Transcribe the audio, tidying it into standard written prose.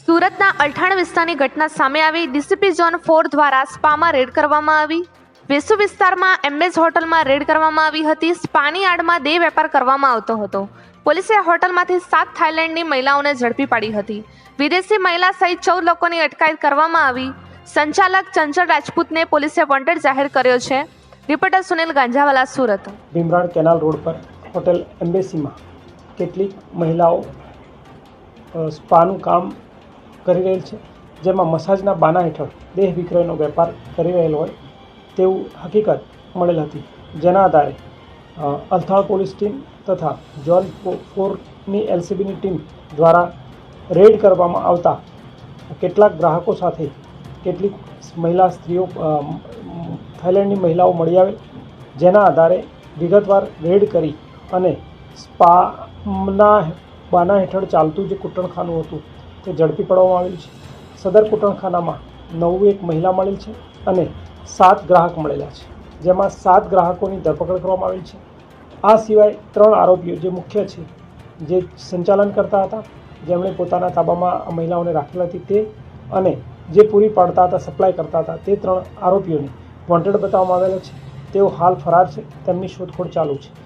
સુરતના અલથાણ વિસ્તારની ઘટના સામે આવી। ડીસીપી ઝોન 4 દ્વારા સ્પામાં રેડ કરવામાં આવી। વેસુ વિસ્તારમાં એમ્બેઝ હોટલમાં રેડ કરવામાં આવી હતી। સ્પાની આડમાં દેહ વેપાર કરવામાં આવતો હતો। પોલીસે હોટલમાંથી 7 થાઈલેન્ડની મહિલાઓને ઝડપી પાડી હતી। વિદેશી મહિલા સહિત 14 લોકોની અટકાયત કરવામાં આવી। સંચાલક ચંચળ રાજપૂતને પોલીસે વોન્ટેડ જાહેર કર્યો છે। Reporter Sunil Ganjawala, Surat. Bhimran canal road પર હોટેલ એમ્બેસીમાં કેટલીક મહિલાઓ સ્પાનું કામ કરી રહેલ છે, જેમાં મસાજના બાના હેઠળ દેહ વિક્રયનો વેપાર કરી રહેલ હોય તેવું હકીકત મળેલ હતી। જેના આધારે અલથાણ પોલીસ ટીમ તથા ઝોન 4ની એલસીબીની ટીમ દ્વારા રેડ કરવામાં આવતા કેટલાક ગ્રાહકો સાથે કેટલીક મહિલા સ્ત્રીઓ થાઈલેન્ડની મહિલાઓ મળી આવેલ। જેના આધારે વિગતવાર રેડ કરી અને સ્પાના બાના હેઠળ ચાલતું જે કૂટણખાનું હતું તે ઝડપી પાડવામાં આવેલ છે। સદર કૂટણખાનામાં 9 મહિલા મળેલ છે અને 7 ગ્રાહક મળેલા છે, જેમાં 7 ગ્રાહકોની ધરપકડ કરવામાં આવેલ છે। આ સિવાય 3 આરોપીઓ જે મુખ્ય છે, જે સંચાલન કરતા હતા, જેમણે પોતાના તાબામાં મહિલાઓને રાખેલ હતી તે, અને જે પૂરી પાડતા હતા, સપ્લાય કરતા હતા, તે 3 આરોપીઓને વોન્ટેડ બતાવવામાં આવેલા છે। તેઓ હાલ ફરાર છે, તેમની શોધખોળ ચાલુ છે।